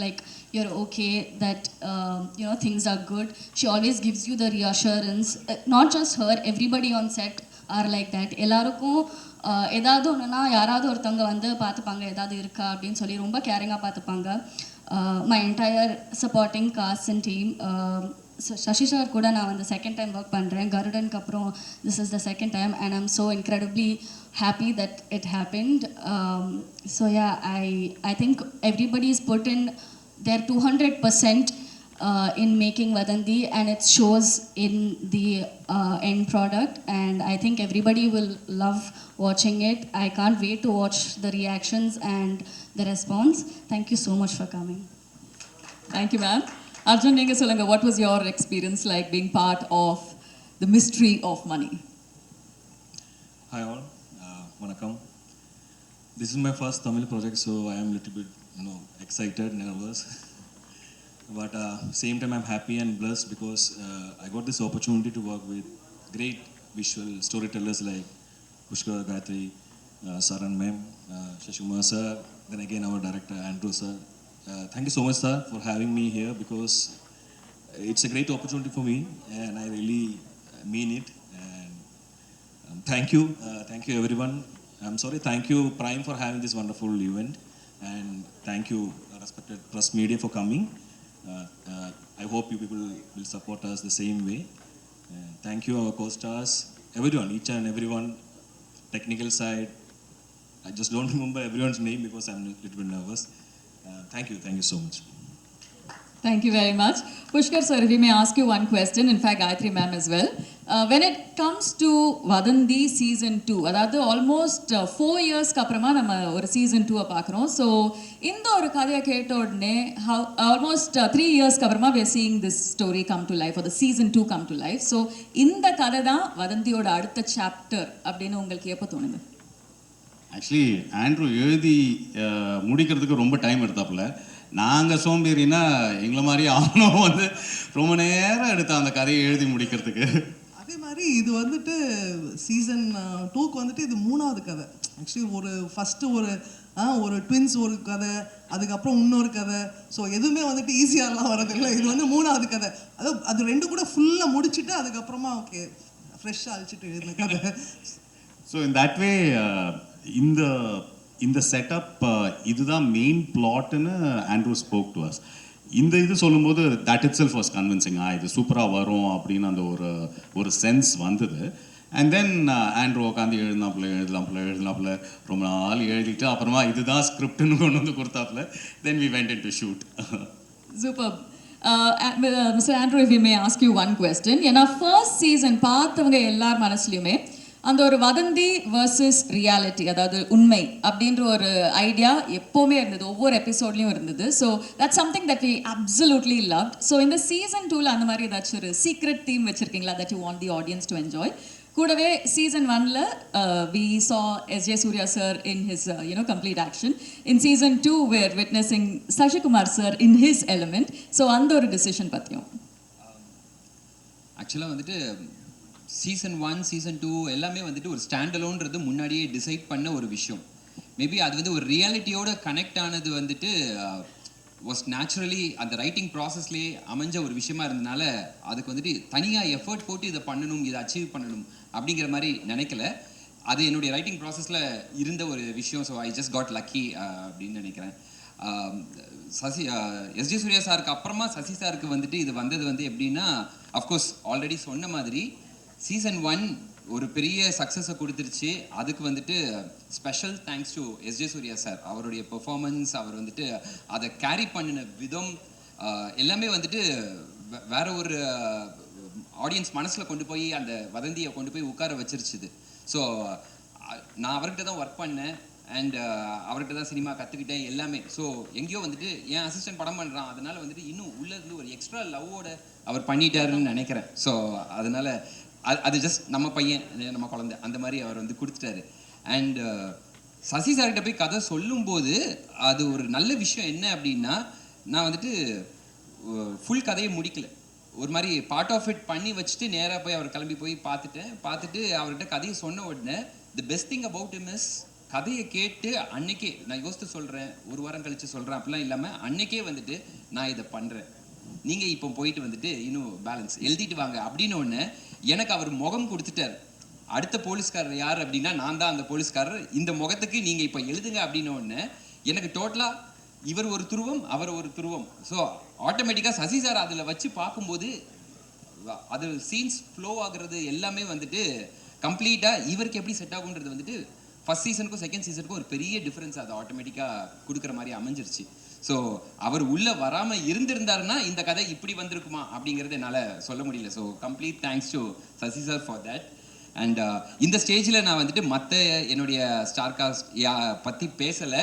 like you're okay, that things are good. She always gives you the reassurance. Not just her, everybody on set are like that. எல்லாருக்கும் ஏதாவது ஒன்றுனா யாராவது ஒருத்தவங்க வந்து பார்த்துப்பாங்க, ஏதாவது இருக்கா அப்படின்னு சொல்லி ரொம்ப கேரிங்காக பார்த்துப்பாங்க. My entire supporting cast and team. Sasi sir கூட நான் வந்து செகண்ட் டைம் ஒர்க் பண்ணுறேன் கருடனுக்கு அப்புறம். This is the second time and I'm so incredibly happy that it happened. So yeah, I think everybody's put in their 200% in making Vadanthi, and it shows in the end product, and I think everybody will love watching it. I can't wait to watch the reactions and the response. Thank you so much for coming. Thank you, ma'am. Arjun, neenga solunga, what was your experience like being part of the mystery of money? Hi all. Vanakkam. This is my first Tamil project, so I am a little bit, excited, nervous. But same time I'm happy and blessed because I got this opportunity to work with great visual storytellers like Pushkar, Gayatri, Saran ma'am, Shashimar sir, then again our director Andrew sir. Thank you so much sir for having me here because it's a great opportunity for me and I really mean it. Thank you everyone. Thank you Prime for having this wonderful event, and thank you respected press media for coming. I hope you people will support us the same way. Thank you our co-stars, everyone, each and everyone, technical side. I just don't remember everyone's name because I'm a little bit nervous. Thank you so much. Thank you very much. Pushkar sir, if we may ask you one question, in fact Gayatri ma'am as well. When it comes to Vadanthi season 2, அதாவது almost 4 இயர்ஸ்க்கு அப்புறமா நம்ம ஒரு season 2 பார்க்குறோம். So இந்த ஒரு கதையை கேட்ட உடனே ஆல்மோஸ்ட் 3 இயர்ஸ்க்கு அப்புறமா we are seeing this story come to life, or the season 2 come to life. So இந்த கதை தான் வதந்தியோட அடுத்த சாப்டர் அப்படின்னு உங்களுக்கு எப்போ தோணுது? ஆக்சுவலி ஆண்ட்ரூ எழுதி முடிக்கிறதுக்கு ரொம்ப டைம் எடுத்தாப்புல. நாங்கள் சோம்பேறினா எங்களை மாதிரி அவனும் வந்து ரொம்ப நேரம் எடுத்தான் அந்த கதையை எழுதி முடிக்கிறதுக்கு. அதே மாதிரி இது வந்துட்டு சீசன் 2க்கு வந்துட்டு இது 3வது கதை. ஆக்சுவலி ஃபஸ்ட்டு ஒரு ட்வின்ஸ் ஒரு கதை, அதுக்கப்புறம் இன்னொரு கதை. ஸோ எதுவுமே வந்துட்டு ஈஸியாகலாம் வரதில்லை. இது வந்து 3வது கதை. அது 2 கூட ஃபுல்லாக முடிச்சுட்டு அதுக்கப்புறமா ஓகே ஃப்ரெஷ்ஷாக அழிச்சிட்டு எழுதின கதை. ஸோ இன் தட் வே இந்த செட்டப் இதுதான் மெயின் பிளாட்னு ஆண்ட்ரூ ஸ்போக் டு அஸ். இந்த இது சொல்லும்போது that itself was convincing. இது சூப்பராக வரும் அப்படின்னு அந்த ஒரு சென்ஸ் வந்தது. அண்ட் தென் ஆண்ட்ரூ உட்காந்து எழுதலாம்ல ரொம்ப நாள் எழுதிட்டு அப்புறமா இதுதான் ஸ்கிரிப்ட்னு கொண்டு வந்து கொடுத்தாப்புல. Then we went into shoot. Super. Mister Andrew, if we may ask you one question. ஏன்னா ஃபர்ஸ்ட் சீசன் பார்த்தவங்க எல்லார் மனசுலையுமே அந்த ஒரு வதந்தி வர்சஸ் ரியாலிட்டி, அதாவது உண்மை அப்படின்ற ஒரு ஐடியா எப்போவுமே இருந்தது, ஒவ்வொரு எபிசோட்லையும் இருந்தது. So that's something that we absolutely love. So இந்த சீசன் 2ல அந்த மாதிரி ஏதாச்சும் ஒரு சீக்ரெட் தீம் வச்சுருக்கீங்களா that you want the audience to enjoy? கூடவே சீசன் 1ல we saw S.J. Surya sir in his complete action. In season 2 we're witnessing Sashi Kumar sir in his element. So அந்த ஒரு டிசிஷன் பற்றியும். ஆக்சுவலாக வந்துட்டு season 1 season 2 எல்லாமே வந்துட்டு ஒரு ஸ்டாண்ட் அலோன்றது முன்னாடியே டிசைட் பண்ண ஒரு விஷயம். மேபி அது வந்து ஒரு ரியாலிட்டியோட கனெக்ட் ஆனது வந்துட்டு வாஸ் நேச்சுரலி அந்த ரைட்டிங் ப்ராசஸ்லேயே அமைஞ்ச ஒரு விஷயமா இருந்தனால அதுக்கு வந்துட்டு தனியாக எஃபர்ட் போட்டு இதை பண்ணணும், இதை அச்சீவ் பண்ணணும் அப்படிங்கிற மாதிரி நினைக்கல. அது என்னுடைய ரைட்டிங் ப்ராசஸில் இருந்த ஒரு விஷயம். So I just got lucky அப்படின்னு நினைக்கிறேன். எஸ்ஜே சூர்யா சாருக்கு அப்புறமா சசி சாருக்கு வந்துட்டு இது வந்தது வந்து எப்படின்னா, அஃப்கோர்ஸ் ஆல்ரெடி சொன்ன மாதிரி சீசன் 1 ஒரு பெரிய சக்ஸஸை கொடுத்துருச்சு. அதுக்கு வந்துட்டு special thanks to SJ Suryah sir. அவருடைய பெர்ஃபார்மன்ஸ், அவர் வந்துட்டு அதை கேரி பண்ணின விதம் எல்லாமே வந்துட்டு வேற ஒரு ஆடியன்ஸ் மனசில் கொண்டு போய் அந்த வதந்தியை கொண்டு போய் உட்கார வச்சிருச்சுது. ஸோ நான் அவர்கிட்ட தான் ஒர்க் பண்ணேன் அண்ட் அவர்கிட்ட தான் சினிமா கற்றுக்கிட்டேன் எல்லாமே. ஸோ எங்கேயோ வந்துட்டு என் அசிஸ்டன்ட் படம் பண்ணுறான், அதனால வந்துட்டு இன்னும் உள்ளேருந்து ஒரு எக்ஸ்ட்ரா லவ்வோட அவர் பண்ணிட்டாருன்னு நினைக்கிறேன். ஸோ அதனால அது ஜஸ்ட் நம்ம பையன், நம்ம குழந்தை அந்த மாதிரி அவர் வந்து கொடுத்துட்டாரு. அண்ட் சசி சார்கிட்ட போய் கதை சொல்லும்போது அது ஒரு நல்ல விஷயம் என்ன அப்படின்னா, நான் வந்துட்டு ஃபுல் கதையை முடிக்கல, ஒரு மாதிரி பார்ட் ஆஃப் இட் பண்ணி வச்சுட்டு நேராக போய் அவர் கிளம்பி போய் பார்த்துட்டு அவர்கிட்ட கதையை சொன்ன உடனே the best thing about him is கதையை கேட்டு அன்னைக்கே நான் யோசித்து சொல்கிறேன், ஒரு வாரம் கழித்து சொல்கிறேன் அப்படிலாம் இல்லாமல் அன்னைக்கே வந்துட்டு நான் இதை பண்ணுறேன், நீங்கள் இப்போ போயிட்டு வந்துட்டு இன்னும் பேலன்ஸ் எழுதிட்டு வாங்க அப்படின்னு ஒன்று எனக்கு அவர் முகம் கொடுத்துட்டார். அடுத்த போலீஸ்காரர் யார் அப்படின்னா நான் தான் அந்த போலீஸ்காரர், இந்த முகத்துக்கு நீங்கள் இப்போ எழுதுங்க அப்படின்னு ஒன்று எனக்கு டோட்டலாக இவர் ஒரு துருவம் அவர் ஒரு துருவம். ஸோ ஆட்டோமேட்டிக்காக சசி சார் அதில் வச்சு பார்க்கும்போது அது சீன்ஸ் ஃப்ளோ ஆகுறது எல்லாமே வந்துட்டு கம்ப்ளீட்டாக இவருக்கு எப்படி செட் ஆகுன்றது வந்துட்டு ஃபர்ஸ்ட் சீசனுக்கும் செகண்ட் சீசனுக்கும் ஒரு பெரிய டிஃப்ரென்ஸ் அது ஆட்டோமேட்டிக்காக கொடுக்குற மாதிரி அமைஞ்சிருச்சு. ஸோ அவர் உள்ளே வராமல் இருந்திருந்தாருன்னா இந்த கதை இப்படி வந்திருக்குமா அப்படிங்கிறது என்னால் சொல்ல முடியல. So complete thanks to Sasi sir for that. And இந்த ஸ்டேஜில் நான் வந்துட்டு மற்ற என்னுடைய ஸ்டார் காஸ்ட் பற்றி பேசலை,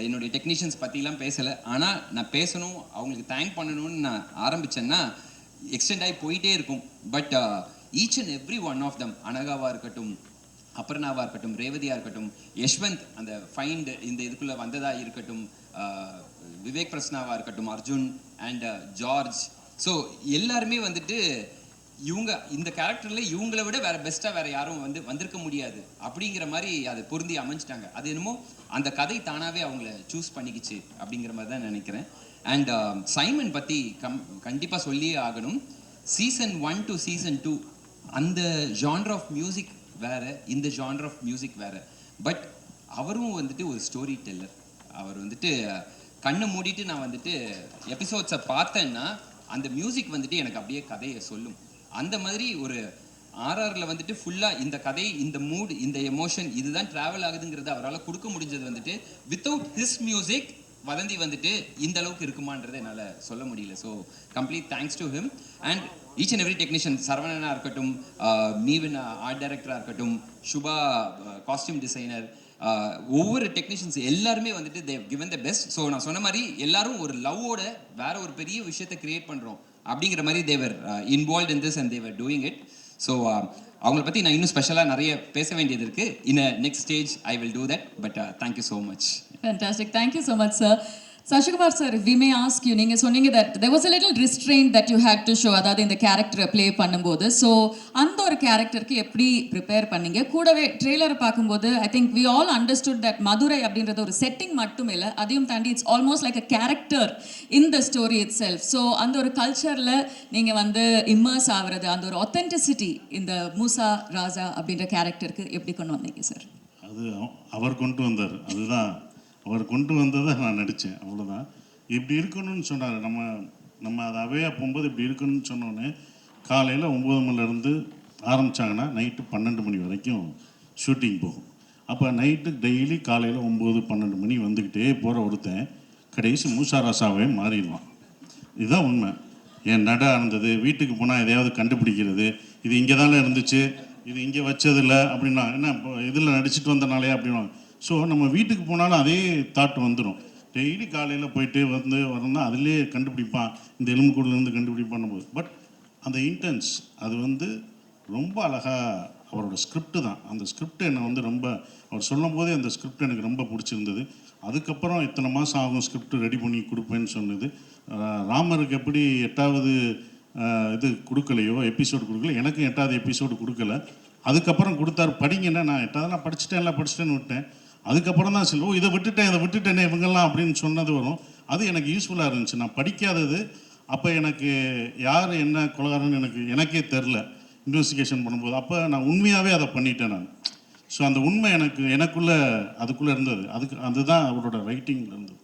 என்னுடைய டெக்னீஷியன்ஸ் பற்றிலாம் பேசலை. ஆனால் நான் பேசணும், அவங்களுக்கு தேங்க் பண்ணணும்னு நான் ஆரம்பித்தேன்னா எக்ஸ்டெண்ட் ஆகி போயிட்டே இருக்கும். But each and every one of them, அனகாவாக இருக்கட்டும், அபர்ணாவாக இருக்கட்டும், ரேவதியாக இருக்கட்டும், யஷ்வந்த் அந்த ஃபைண்ட் இந்த இதுக்குள்ளே வந்ததாக இருக்கட்டும், விவேக் பிரசன்னாவாக இருக்கட்டும், அர்ஜுன் அண்ட் ஜார்ஜ், ஸோ எல்லாருமே வந்துட்டு இவங்க இந்த கேரக்டரில் இவங்கள விட வேறு பெஸ்ட்டாக வேறு யாரும் வந்திருக்க முடியாது அப்படிங்கிற மாதிரி அதை பொருந்தி அமைஞ்சிட்டாங்க. அது என்னமோ அந்த கதை தானாகவே அவங்கள சூஸ் பண்ணிக்கிச்சு அப்படிங்கிற மாதிரி தான் நினைக்கிறேன். அண்ட் சைமன் பற்றி கண்டிப்பாக சொல்லியே ஆகணும். சீசன் 1 to சீசன் 2 அந்த ஜான்ர் ஆஃப் மியூசிக் வேறு, இந்த ஜான்ர் ஆஃப் மியூசிக் வேறு. பட் அவரும் வந்துட்டு ஒரு ஸ்டோரி டெல்லர். அவர் வந்துட்டு கண்ணை மூடிட்டு நான் வந்துட்டு எபிசோட்ஸை பார்த்தேன்னா அந்த மியூசிக் வந்துட்டு எனக்கு அப்படியே கதையை சொல்லும். அந்த மாதிரி ஒரு ஆர்ஆரில் வந்துட்டு ஃபுல்லாக இந்த கதை, இந்த மூட், இந்த எமோஷன் இதுதான் ட்ராவல் ஆகுதுங்கிறது அவரால் கொடுக்க முடிஞ்சது வந்துட்டு வித்தவுட் ஹிஸ் மியூசிக் வதந்தி வந்துட்டு இந்த அளவுக்கு இருக்குமான்றதை என்னால் சொல்ல முடியல. So complete thanks to him and each and every technician, சரவணனாக இருக்கட்டும், மீவின் ஆர்ட் டைரக்டராக இருக்கட்டும், சுபா காஸ்டியூம் டிசைனர், ஒவ்வொரு டெக்னீஷியன்ஸ் எல்லாருமே வந்துட்டு they've given the best. So நான் சொன்ன மாதிரி எல்லாரும் ஒரு லவ்வோட வேற ஒரு பெரிய விஷயத்தை கிரியேட் பண்ணுறோம் அப்படிங்கிற மாதிரி they're involve in this and they're doing it. So அவங்கள பற்றி நான் இன்னும் ஸ்பெஷலாக நிறைய பேச வேண்டியது இருக்குது. In next stage I will do that. But thank you so much. Fantastic. Thank you so much, sir. Sashikumar sir, if we may ask you, நீங்க சொன்னீங்க that there was a little restraint that you had to show, அதாவது இந்த கேரக்டரை play பண்ணும்போது. So அந்த ஒரு கேரக்டருக்கு எப்படி ப்ரிப்பேர் பண்ணீங்க? கூடவே ட்ரெய்லரை பார்க்கும்போது I think we all understood that Madurai அப்படின்றது ஒரு செட்டிங் மட்டும் இல்லை, அதையும் தாண்டி it's almost like a character in the story itself. So அந்த ஒரு கல்ச்சரில் நீங்கள் வந்து இம்மர்ஸ் ஆகிறது, அந்த ஒரு ஒத்தென்டிசிட்டி இந்த மூசா ராஜா அப்படின்ற கேரக்டருக்கு எப்படி கொண்டு வந்தீங்க சார்? அது அவர் கொண்டு வந்தார், அதுதான் அவர் கொண்டு வந்ததை நான் நடித்தேன், அவ்வளோதான். இப்படி இருக்கணும்னு சொன்னார். நம்ம அதை அவையாக போகும்போது இப்படி இருக்கணும்னு சொன்னோன்னே காலையில் 9 மணிலேருந்து ஆரம்பித்தாங்கன்னா நைட்டு 12 மணி வரைக்கும் ஷூட்டிங் போகும். அப்போ நைட்டு டெய்லி காலையில் 9-12 மணி வந்துக்கிட்டே போகிற ஒருத்தன் கடைசி மூசா ராசாவே மாறிடுவான். இதுதான் உண்மை. என் நட இருந்தது, வீட்டுக்கு போனால் எதையாவது கண்டுபிடிக்கிறது, இது இங்கே தானே இருந்துச்சு, இது இங்கே வச்சதில்லை அப்படின்னா, என்ன இப்போ இதில் நடிச்சுட்டு வந்தனாலே அப்படின்னா. ஸோ நம்ம வீட்டுக்கு போனாலும் அதே தாட் வந்துடும். டெய்லி காலையில் போயிட்டு வரணும்னா அதிலே கண்டுபிடிப்பான், இந்த எலும்புக்கூடுலேருந்து கண்டுபிடிப்பான் போது. பட் அந்த இன்டென்ஸ் அது வந்து ரொம்ப அழகாக அவரோட ஸ்கிரிப்டு தான். அந்த ஸ்கிரிப்ட் என்னை ரொம்ப அவர் சொல்லும் போதே அந்த ஸ்கிரிப்ட் எனக்கு ரொம்ப பிடிச்சிருந்தது. அதுக்கப்புறம் இத்தனை மாதம் ஆகும் ஸ்கிரிப்ட் ரெடி பண்ணி கொடுப்பேன்னு சொன்னது. ராமருக்கு எப்படி 8வது இது கொடுக்கலையோ, எபிசோடு கொடுக்கல, எனக்கு 8வது எபிசோடு கொடுக்கல. அதுக்கப்புறம் கொடுத்தாரு, படிங்கன்னா நான் 8வது படிச்சுட்டேன்னு விட்டேன். அதுக்கப்புறம் தான் சொல்லுவோம் இதை விட்டுட்டேனே இவங்கெல்லாம் அப்படின்னு சொன்னது வரும். அது எனக்கு யூஸ்ஃபுல்லாக இருந்துச்சு. நான் படிக்காதது அப்போ எனக்கு யார் என்ன கொலகாரன்னு எனக்கே தெரில இன்வெஸ்டிகேஷன் பண்ணும்போது. அப்போ நான் உண்மையாகவே அதை பண்ணிட்டேன் நான். ஸோ அந்த உண்மை அதுக்குள்ளே இருந்தது. அதுதான் அவரோட ரைட்டிங்கில் இருந்தது.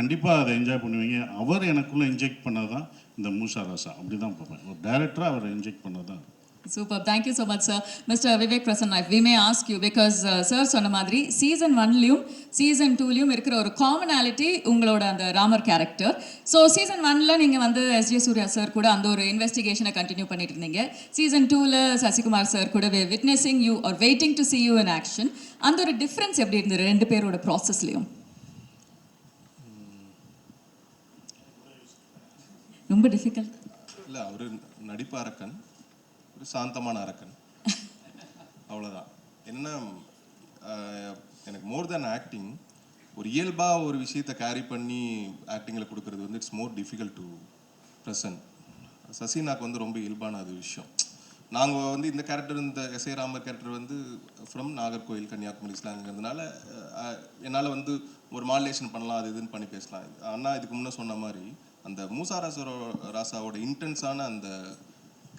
கண்டிப்பாக அதை என்ஜாய் பண்ணுவீங்க. அவர் எனக்குள்ளே இன்ஜெக்ட் பண்ணது தான் இந்த மூசா ராசா. அப்படி தான் பார்ப்பேன். ஒரு டைரக்டராக அவர் இன்ஜெக்ட் பண்ணது தான். Super. Thank you so much, sir. Mr. Vivek Prasanna, if we may ask you, because sir சொன்ன மாதிரி சீசன் 1லையும் சீசன் 2லையும் இருக்கிற ஒரு காமனாலிட்டி உங்களோட அந்த ராமர் கேரக்டர். ஸோ சீசன் 1ல நீங்கள் வந்து எஸ்ஜே சூர்யா சார் கூட அந்த ஒரு இன்வெஸ்டிகேஷனை கண்டினியூ பண்ணிட்டு இருந்தீங்க. சீசன் 2ல சசிகுமார் சார் கூட witnessing you are waiting to see you in action. அந்த ஒரு டிஃப்ரென்ஸ் எப்படி இருந்தது ரெண்டு பேரோட ப்ராசஸ்லையும்? ரொம்ப டிஃபிகல்ட் இல்லை, அவர் நடிப்பு அரக்கன், ஒரு சாந்தமான அரக்கன், அவ்வளோதான். என்னென்னா எனக்கு மோர் தேன் ஆக்டிங், ஒரு இயல்பாக ஒரு விஷயத்தை கேரி பண்ணி ஆக்டிங்கில் கொடுக்குறது வந்து it's more difficult to present. சசினாக்கு வந்து ரொம்ப இயல்பான அது விஷயம். நாங்கள் வந்து இந்த கேரக்டர், இந்த எஸ்ஏ ராமர் கேரக்டர் வந்து ஃப்ரம் நாகர்கோயில் கன்னியாகுமரி ஸ்லாங்கிறதுனால என்னால் வந்து ஒரு மாடுலேஷன் பண்ணலாம், அது இதுன்னு பண்ணி பேசலாம். அண்ணா இதுக்கு முன்னே சொன்ன மாதிரி அந்த மூசா ராசாவோட இன்டென்ஸான அந்த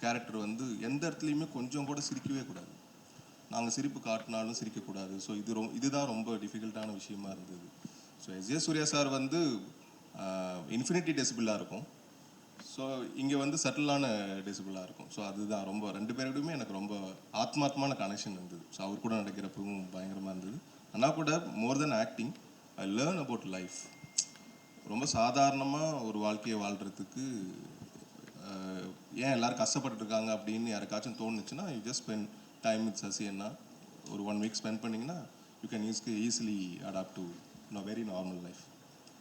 கேரக்டர் வந்து எந்த இடத்துலையுமே கொஞ்சம் கூட சிரிக்கவே கூடாது. நாங்கள் சிரிப்பு காட்டினாலும் சிரிக்கக்கூடாது. ஸோ இதுதான் ரொம்ப டிஃபிகல்ட்டான விஷயமா இருந்தது. ஸோ எஸ்.ஜே. சூர்யா சார் வந்து இன்ஃபினிட்டி டெசிபிளாக இருக்கும். ஸோ இங்கே வந்து சட்டிலான டெசிபிளாக இருக்கும். ஸோ அதுதான் ரொம்ப 2 பேருக்குமே எனக்கு ரொம்ப ஆத்மார்த்தமான கனெக்ஷன் இருந்தது. ஸோ அவர் கூட நடக்கிறப்பவும் பயங்கரமாக இருந்தது. ஆனால் கூட more then acting, I learn about life. ரொம்ப சாதாரணமாக ஒரு வாழ்க்கையை வாழ்கிறதுக்கு ஏன் எல்லோரும் கஷ்டப்பட்டுருக்காங்க அப்படின்னு யாருக்காச்சும் தோணுச்சுன்னா, you just spend time with Sasi அண்ணா. ஒரு 1 வீக் ஸ்பெண்ட் பண்ணிங்கன்னா you can easily adapt to very normal life.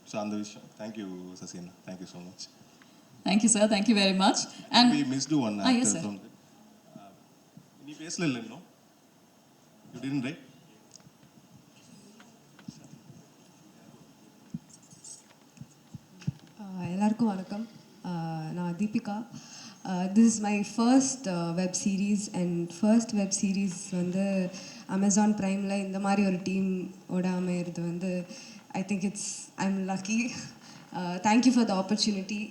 So அந்த விஷயம். தேங்க்யூ சசி அண்ணா, thank you so much. Thank you, sir. Thank you very much. And we missed one yes, actor sir. from the நீ பேசல இல்ல இன்னும்? You didn't, right? எல்லாருக்கும் வணக்கம். நான் Deepika. This is my first web series and first web series வந்து Amazon ப்ரைமில் இந்த மாதிரி ஒரு டீமோட அமையிறது வந்து I think I'm lucky. Thank you for the opportunity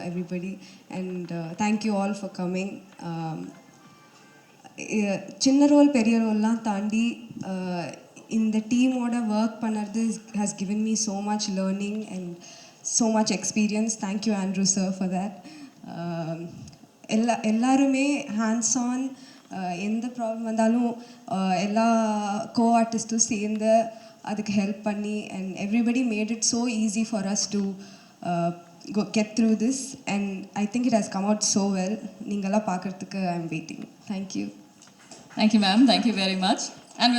everybody, and thank you all for coming. சின்ன ரோல் பெரிய ரோல்லாம் தாண்டி இந்த டீமோட ஒர்க் பண்ணுறது has given me so much learning and so much experience. Thank you Andrew sir for that. எல்லாருமே hands on, எந்த problem வந்தாலும் எல்லா கோ ஆர்டிஸ்ட்டும் சேர்ந்து அதுக்கு ஹெல்ப் பண்ணி, and everybody made it so easy for us to get through this, and I think it has come out so well. நீங்களாம் பார்க்கறதுக்கு I am waiting. Thank you. thank you, ma'am. Thank you very much. And with